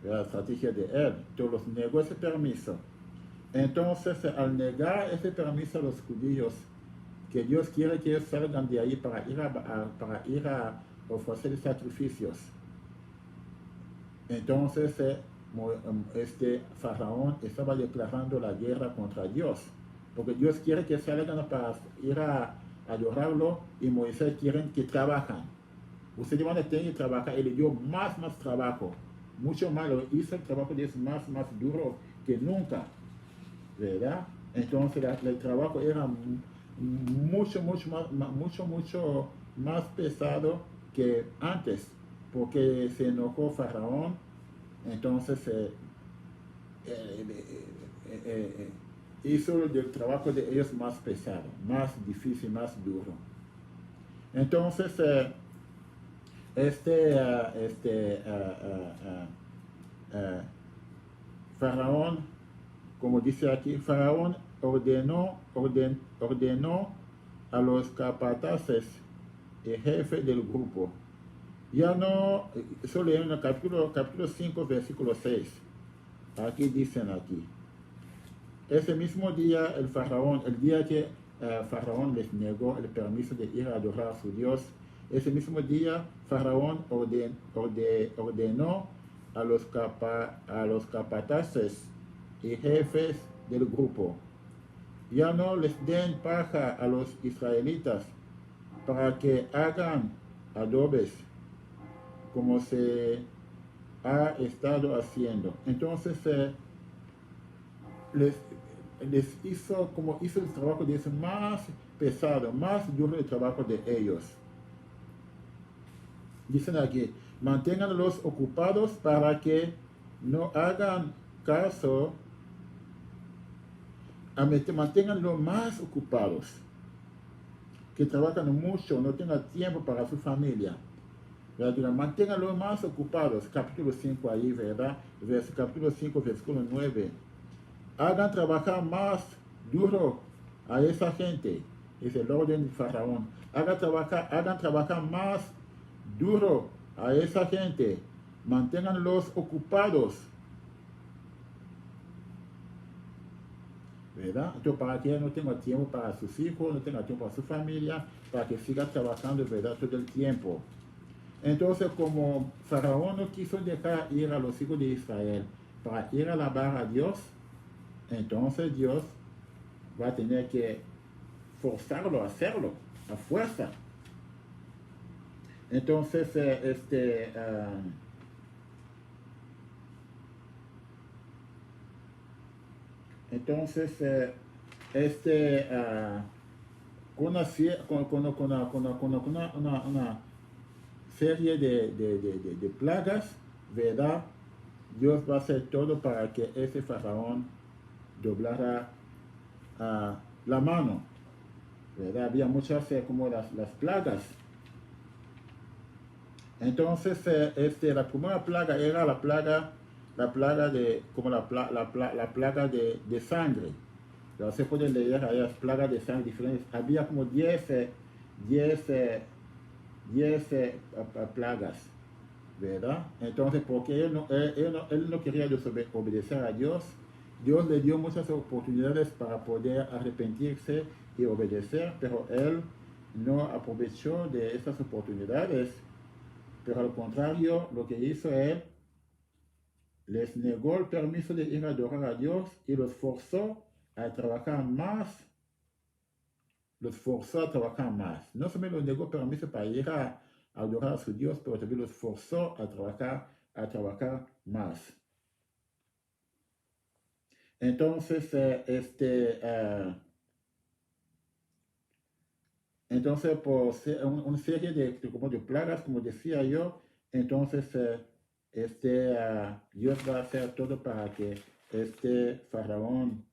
Era la estrategia de él. Entonces los negó ese permiso. Entonces, al negar ese permiso a los judíos, que Dios quiere que ellos salgan de ahí para ir a ofrecer sacrificios. Entonces, Faraón estaba declarando la guerra contra Dios, porque Dios quiere que salgan para ir a adorarlo, y Moisés quiere que trabajen. Ustedes van a tener que trabajar. Él le dio más trabajo, mucho más, hizo el trabajo de ellos más duro que nunca, ¿verdad? Entonces el trabajo era mucho más pesado que antes, porque se enojó Faraón. Entonces hizo el trabajo de ellos más pesado, más difícil, más duro. Entonces Faraón, como dice aquí, Faraón ordenó a los capataces y jefe del grupo. Ya no, solo en el capítulo 5, versículo 6. Aquí dicen aquí. Ese mismo día, el día que Faraón les negó el permiso de ir a adorar a su Dios, ese mismo día Faraón ordenó a los capataces y jefes del grupo: ya no les den paja a los israelitas para que hagan adobes, como se ha estado haciendo. Entonces les hizo el trabajo de ellos más pesado, más duro el trabajo de ellos. Dicen aquí: manténganlos ocupados para que no hagan caso, manténganlos más ocupados, que trabajan mucho, no tengan tiempo para su familia. Manténganlos más ocupados. Capítulo 5 ahí, ¿verdad? Capítulo 5, versículo 9. Hagan trabajar más duro a esa gente. Es el orden de Faraón. Hagan trabajar más duro a esa gente. Manténganlos ocupados, ¿verdad? Entonces, para que no tenga tiempo para sus hijos, no tenga tiempo para su familia, para que siga trabajando, ¿verdad?, todo el tiempo. Entonces, como Faraón no quiso dejar ir a los hijos de Israel para ir a alabar a Dios, entonces Dios va a tener que forzarlo a hacerlo, a fuerza. Entonces, con una serie de plagas, ¿verdad?, Dios va a hacer todo para que ese Faraón doblara la mano, ¿verdad? Había muchas como las plagas. Entonces, la primera plaga era la plaga de sangre. Entonces, se puede leer ahí las plagas de sangre diferentes. Había como 10 plagas, ¿verdad? Entonces, porque él no quería obedecer a Dios, Dios le dio muchas oportunidades para poder arrepentirse y obedecer, pero él no aprovechó de esas oportunidades, pero al contrario, lo que hizo él, les negó el permiso de ir a adorar a Dios y los forzó a trabajar más. Los forzó a trabajar más. No solo les negó permiso para ir a adorar a su Dios, pero también los forzó a trabajar más. Entonces, entonces por una serie de plagas, como decía yo, entonces Dios va a hacer todo para que Faraón,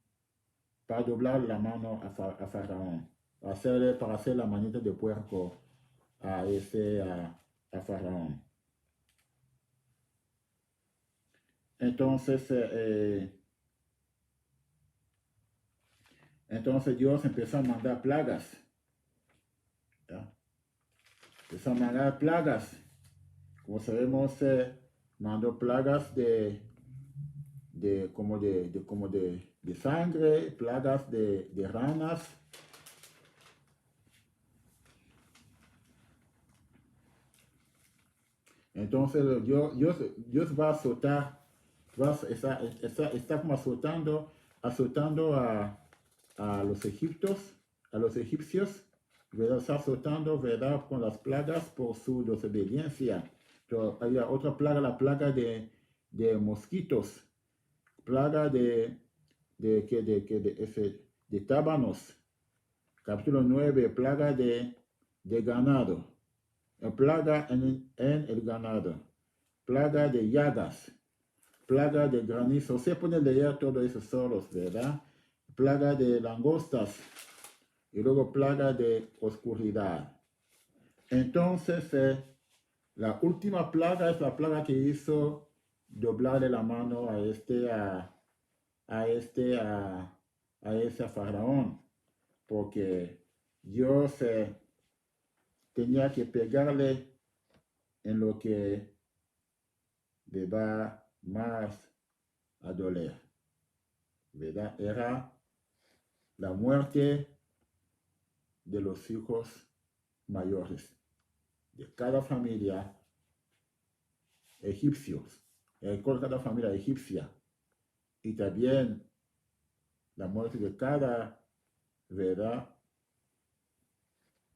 para doblar la mano a Faraón, para hacer la manita de puerco a Faraón. Entonces, entonces Dios empezó a mandar plagas. ¿Ya? Empezó a mandar plagas. Como sabemos, mandó plagas de sangre, plagas de ranas. Entonces Dios va a azotar, está como azotando a los egipcios, ¿verdad? Está azotando, ¿verdad? Con las plagas por su desobediencia. Entonces, hay otra plaga, la plaga de mosquitos, plaga de tábanos. Capítulo 9, plaga de ganado. Plaga en el ganado. Plaga de llagas. Plaga de granizo. Se puede leer todo eso solos, ¿verdad? Plaga de langostas. Y luego plaga de oscuridad. Entonces, la última plaga es la plaga que hizo doblarle la mano a ese Faraón, porque Dios tenía que pegarle en lo que le va más a doler, ¿verdad? Era la muerte de los hijos mayores de cada familia egipcios, cada familia egipcia, y también la muerte de cada, ¿verdad?,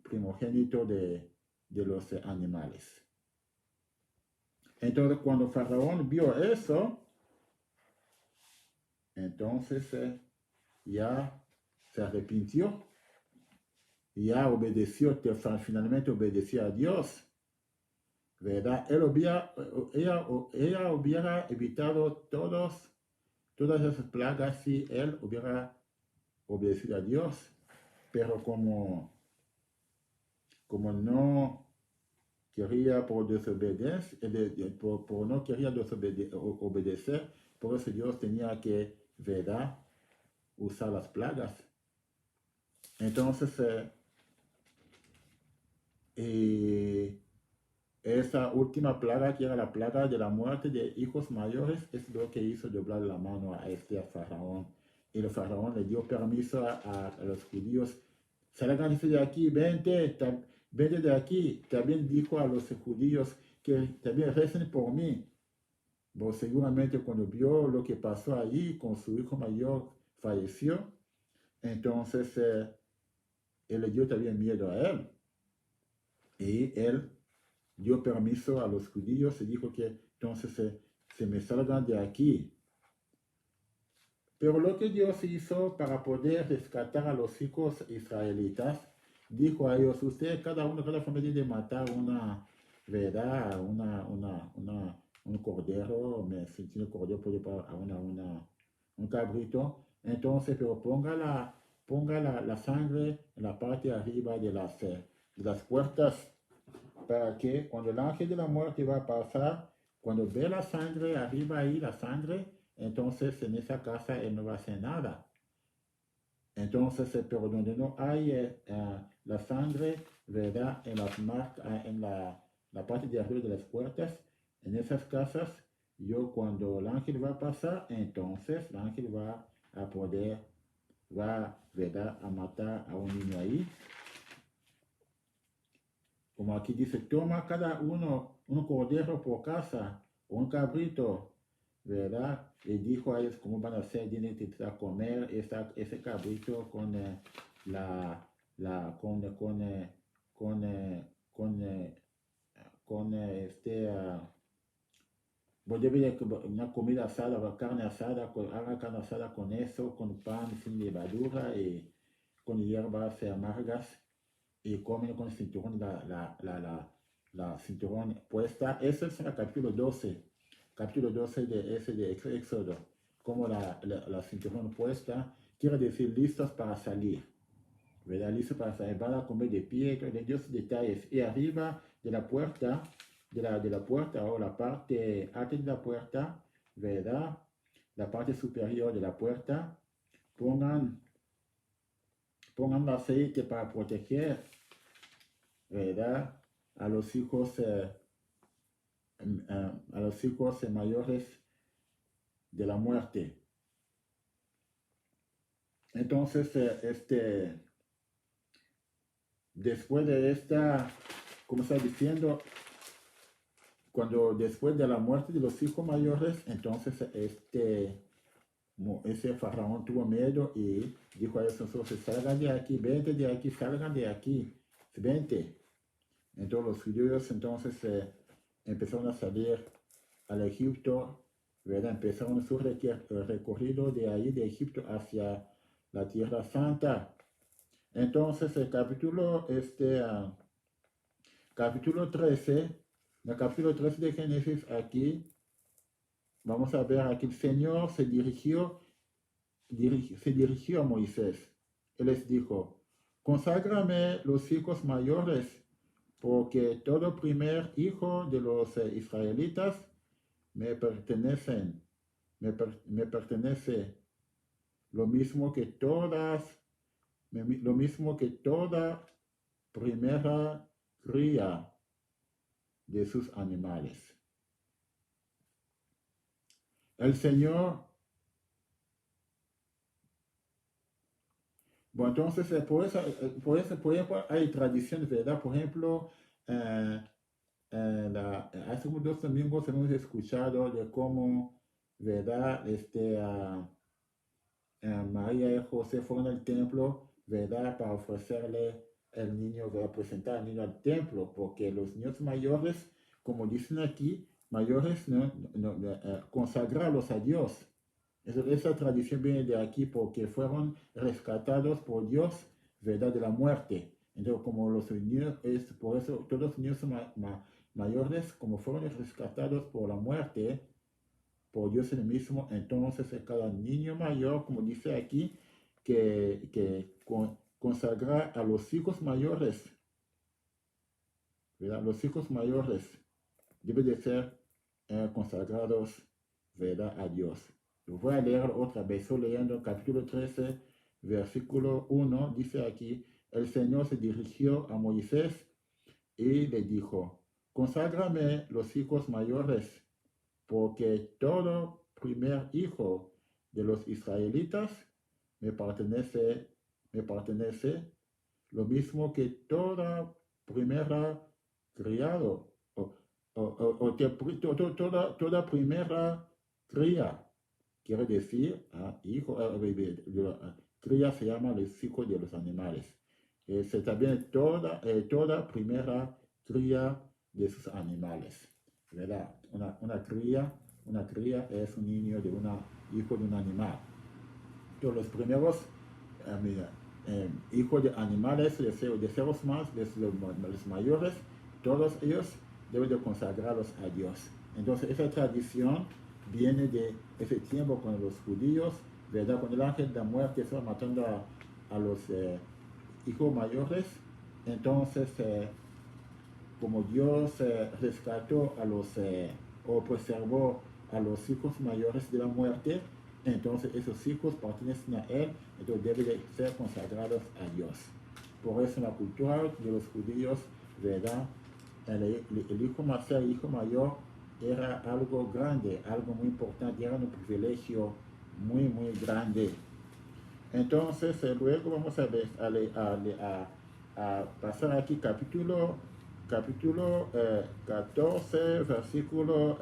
primogénito de los animales. Entonces, cuando Faraón vio eso, entonces ya se arrepintió, ya obedeció, finalmente obedeció a Dios, ¿verdad? Ella hubiera evitado todas esas plagas si él hubiera obedecido a Dios, pero como no quería por desobediencia, por no quería obedecer, por eso Dios tenía que, ¿verdad?, usar las plagas. Entonces, esa última plaga, que era la plaga de la muerte de hijos mayores, es lo que hizo doblar la mano a Faraón. Y el Faraón le dio permiso a los judíos: salgan de aquí, vente de aquí. También dijo a los judíos que también recen por mí. Bueno, seguramente cuando vio lo que pasó allí, con su hijo mayor falleció, entonces él le dio también miedo a él. Y él dio permiso a los judíos y dijo que entonces se me salgan de aquí. Pero lo que Dios hizo para poder rescatar a los hijos israelitas, dijo a ellos: cada familia de matar una, ¿verdad?, un cordero, si tiene cordero puede un cabrito. Entonces, pero ponga la sangre en la parte de arriba de las puertas, para que cuando el ángel de la muerte va a pasar, cuando ve la sangre arriba ahí, la sangre, entonces en esa casa él no va a hacer nada. Entonces, pero donde no hay la sangre, ¿verdad?, en las marcas, en la parte de arriba de las puertas, en esas casas, cuando el ángel va a pasar, entonces el ángel va a poder, ¿verdad?, a matar a un niño ahí. como aquí dice, toma cada uno un cordero por casa, un cabrito, ¿verdad? Y dijo a ellos cómo van a hacer, tienen que comer ese cabrito con con, con, con vos debes una comida asada, haga carne asada con eso, con pan sin levadura y con hierbas amargas y comen con el cinturón, la cinturón puesta. Eso es en el capítulo 12 de ese de Éxodo, como la cinturón puesta, quiere decir listos para salir, ¿verdad? Listos para salir, van a comer de pie, de esos detalles. Y arriba de la puerta, de la puerta o la parte alta de la puerta, ¿verdad? La parte superior de la puerta, pongan aceite para proteger, ¿verdad? A los hijos, mayores de la muerte. Entonces, después de esta, como está diciendo, después de la muerte de los hijos mayores, entonces ese faraón tuvo miedo y dijo a esos hombres, salgan de aquí, vente de aquí, salgan de aquí, vente. Entonces los judíos entonces empezaron a salir al Egipto, ¿verdad? Empezaron su recorrido de ahí de Egipto hacia la Tierra Santa. Entonces el capítulo 13, en el capítulo 13 de Génesis, aquí vamos a ver aquí el Señor se dirigió a Moisés. Él les dijo, conságrame los hijos mayores, porque todo primer hijo de los israelitas me pertenece lo mismo que toda primera cría de sus animales. El Señor, bueno, entonces hay tradiciones, ¿verdad? Por ejemplo, hace unos 2 domingos hemos escuchado de cómo, ¿verdad? María y José fueron al templo, ¿verdad? Para ofrecerle el niño, para presentar al niño al templo, porque los niños mayores, como dicen aquí, mayores, consagrarlos a Dios. Esa tradición viene de aquí porque fueron rescatados por Dios, ¿verdad? De la muerte. Entonces, como los niños, por eso todos los niños mayores, como fueron rescatados por la muerte, por Dios el mismo, entonces cada niño mayor, como dice aquí, que consagra a los hijos mayores, ¿verdad? Los hijos mayores deben de ser consagrados, ¿verdad? A Dios. Lo voy a leer otra vez, estoy leyendo el capítulo 13, versículo 1, dice aquí, el Señor se dirigió a Moisés y le dijo, conságrame los hijos mayores, porque todo primer hijo de los israelitas me pertenece lo mismo que toda primera criado, toda primera cría. Quiere decir, cría se llama los hijos de los animales. También toda primera cría de sus animales, ¿verdad? Una cría es un niño hijo de un animal. Todos los primeros hijos de animales, de seres más, los mayores, todos ellos deben de consagrarlos a Dios. Entonces esa tradición viene de ese tiempo con los judíos, ¿verdad? Cuando el ángel de la muerte estaba matando a los hijos mayores, entonces como Dios rescató o preservó a los hijos mayores de la muerte, entonces esos hijos pertenecen a Él, entonces deben de ser consagrados a Dios. Por eso en la cultura de los judíos, ¿verdad? El hijo mayor era algo grande, algo muy importante, era un privilegio muy, muy grande. Entonces, luego vamos a pasar aquí capítulo capítulo 14, versículo,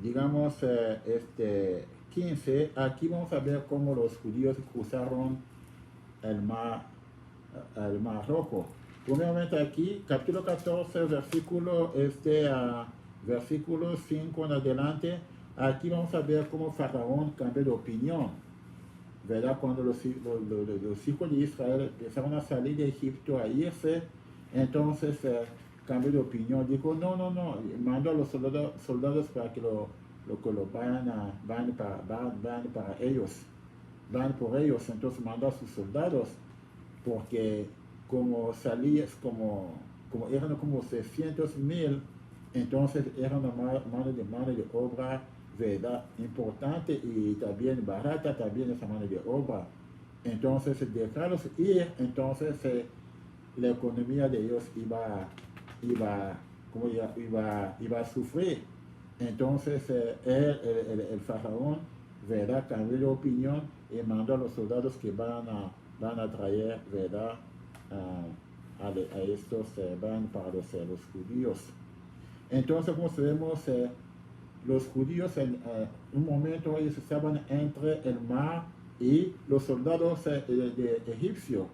digamos, 15, aquí vamos a ver cómo los judíos cruzaron el mar Rojo. Primeramente aquí, capítulo 14, versículo 5 en adelante, aquí vamos a ver cómo Faraón cambió de opinión, ¿verdad? Cuando los hijos de Israel empezaron a salir de Egipto, a irse, entonces cambió de opinión, dijo, no, mandó a los soldados para que lo vayan para ellos, van por ellos, entonces mandó a sus soldados, porque como eran como 600,000, entonces era una mano de obra, ¿verdad? Importante y también barata, también esa mano de obra. Entonces, dejarlos ir, entonces la economía de ellos iba a sufrir. Entonces, el faraón, ¿verdad?, cambió de opinión y mandó a los soldados que van a traer, ¿verdad?, a estos van para los judíos. Entonces, como sabemos, los judíos en un momento ellos estaban entre el mar y los soldados egipcios.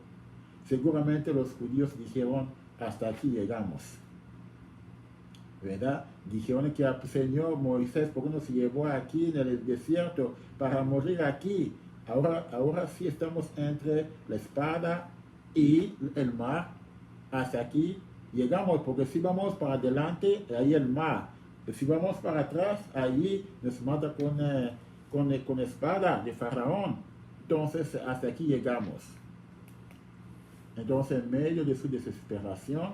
Seguramente los judíos dijeron, hasta aquí llegamos, ¿verdad? Dijeron que al Señor Moisés, ¿por qué nos llevó aquí en el desierto para morir aquí? Ahora sí estamos entre la espada y el mar. Hasta aquí llegamos, porque si vamos para adelante, ahí el mar. Si vamos para atrás, ahí nos mata con espada de Faraón. Entonces, hasta aquí llegamos. Entonces, en medio de su desesperación,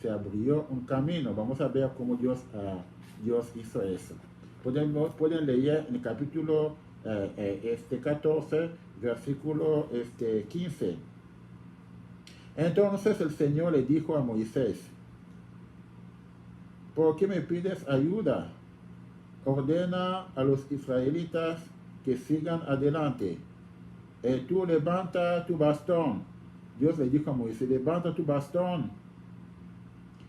se abrió un camino. Vamos a ver cómo Dios hizo eso. Pueden leer en el capítulo 14, versículo 15. Entonces el Señor le dijo a Moisés, ¿por qué me pides ayuda? Ordena a los israelitas que sigan adelante. Tú levanta tu bastón. Dios le dijo a Moisés, levanta tu bastón.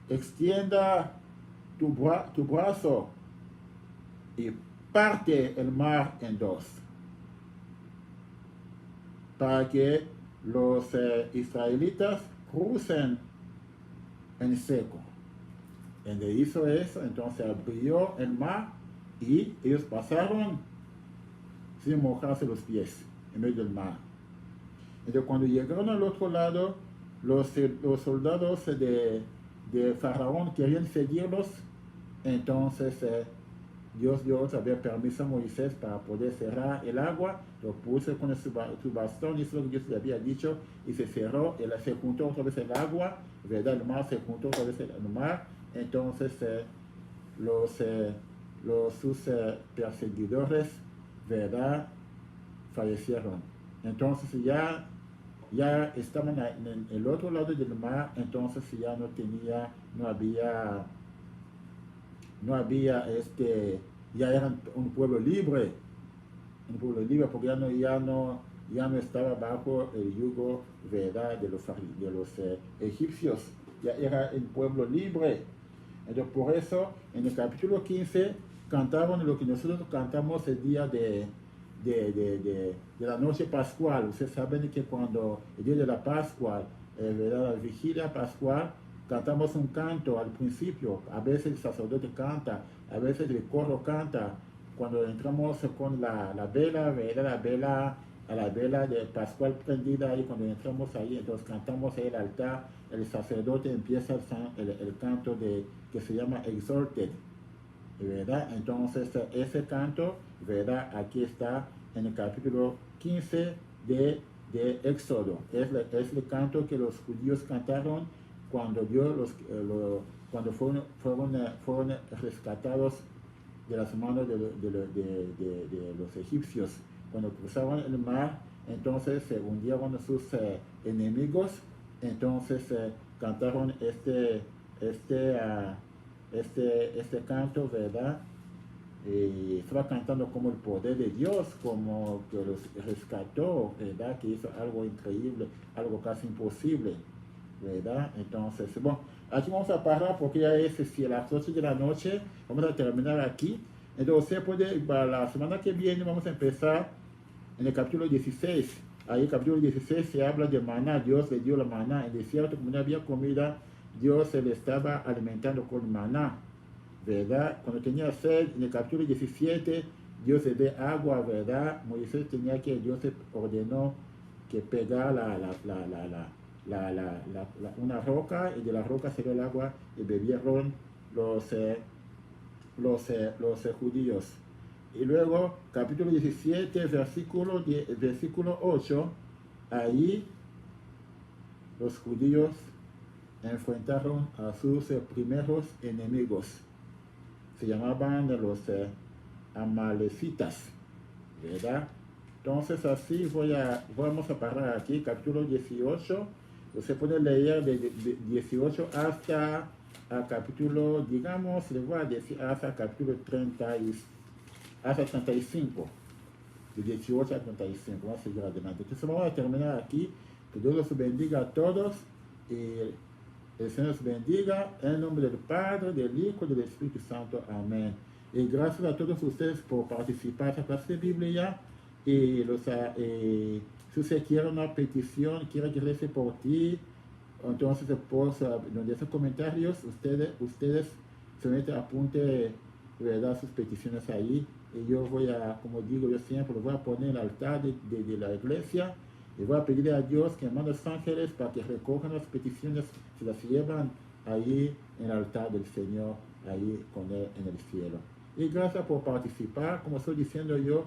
Extienda tu brazo y parte el mar en dos, para que los israelitas crucen en seco. Él hizo eso, entonces abrió el mar y ellos pasaron sin mojarse los pies en medio del mar. Entonces cuando llegaron al otro lado, los soldados de Faraón querían seguirlos, entonces Dios dio otra vez permiso a Moisés para poder cerrar el agua, lo puso con su bastón, hizo lo que Dios le había dicho, y se cerró, se juntó otra vez el agua, ¿verdad? El mar se juntó otra vez el mar, entonces sus perseguidores, ¿verdad?, fallecieron. Entonces ya estaban en el otro lado del mar, entonces ya ya eran un pueblo libre, porque ya no estaba bajo el yugo, ¿verdad?, de los egipcios, ya era un pueblo libre. Entonces por eso en el capítulo 15 cantaron lo que nosotros cantamos el día de la noche pascual. Ustedes saben que cuando el día de la Pascua, la vigilia pascual, cantamos un canto al principio. A veces el sacerdote canta, a veces el coro canta. Cuando entramos con la vela, ¿verdad?, la vela de Pascual prendida ahí, cuando entramos ahí, entonces cantamos ahí el altar, el sacerdote empieza el canto que se llama Exalted, ¿verdad? Entonces ese canto, ¿verdad?, aquí está en el capítulo 15 de Éxodo. Es el canto que los judíos cantaron cuando cuando fueron rescatados de las manos de los egipcios. Cuando cruzaron el mar, entonces se hundieron sus enemigos, entonces cantaron este canto, ¿verdad?, estaba cantando como el poder de Dios, como que los rescató, ¿verdad? Que hizo algo increíble, algo casi imposible, ¿verdad? Entonces, bueno, aquí vamos a parar porque ya es a las 8 de la noche, vamos a terminar aquí. Entonces, para la semana que viene vamos a empezar en el capítulo 16. Ahí el capítulo 16 se habla de maná, Dios le dio la maná, en el desierto como no había comida, Dios se le estaba alimentando con maná, ¿verdad? Cuando tenía sed, en el capítulo 17, Dios le dio agua, ¿verdad? Moisés Dios ordenó que pegara una roca, y de la roca salió el agua y bebieron los judíos. Y luego, capítulo 17, versículo 8, ahí los judíos enfrentaron a sus primeros enemigos. Se llamaban los amalecitas, ¿verdad? Entonces así vamos a parar aquí, capítulo 18. Usted puede leer de 18 hasta el capítulo, digamos, le voy a decir hasta el capítulo 35. De 18 a 35, vamos a seguir adelante. Entonces vamos a terminar aquí. Que Dios los bendiga a todos. Y el Señor los bendiga en nombre del Padre, del Hijo y del Espíritu Santo. Amén. Y gracias a todos ustedes por participar en esta clase de Biblia. Y si usted quiere una petición, quiere que rece por ti, entonces donde esos comentarios, ustedes solamente apunte, ¿verdad?, sus peticiones ahí. Y yo voy a, como digo yo siempre, lo voy a poner en el altar de la iglesia. Y voy a pedirle a Dios que mande los ángeles para que recojan las peticiones, se las llevan ahí en el altar del Señor, ahí con Él en el cielo. Y gracias por participar. Como estoy diciendo yo,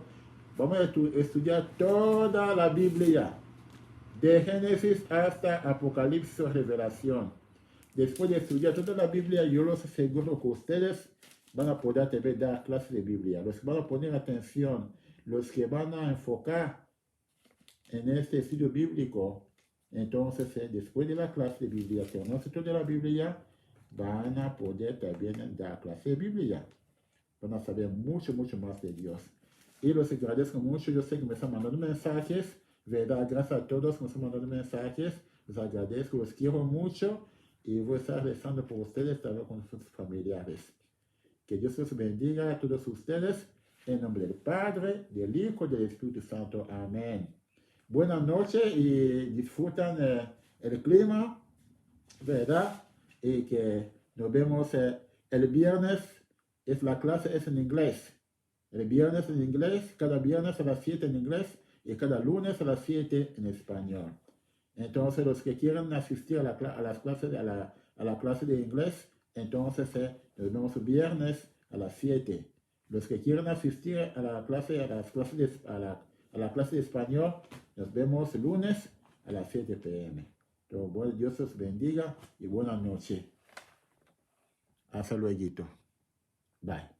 vamos a estudiar toda la Biblia, de Génesis hasta Apocalipsis o Revelación. Después de estudiar toda la Biblia, yo los aseguro que ustedes van a poder también dar clases de Biblia. Los que van a poner atención, los que van a enfocar en este estudio bíblico, entonces después de la clase de Biblia, terminando toda la Biblia, van a poder también dar clase de Biblia. Van a saber mucho, mucho más de Dios. Y los agradezco mucho. Yo sé que me están mandando mensajes, ¿verdad? Gracias a todos que me están mandando mensajes. Les agradezco, los quiero mucho. Y voy a estar rezando por ustedes, también con sus familiares. Que Dios los bendiga a todos ustedes. En nombre del Padre, del Hijo y del Espíritu Santo. Amén. Buenas noches y disfrutan el clima, ¿verdad? Y que nos vemos el viernes. La clase es en inglés. El viernes en inglés, cada viernes a las 7 en inglés y cada lunes a las 7 en español. Entonces, los que quieran asistir a la clase de inglés, entonces nos vemos el viernes a las 7. Los que quieran asistir a la clase de español, nos vemos el lunes a las 7 p.m. Entonces, bueno, Dios os bendiga y buenas noches. Hasta luego. Bye.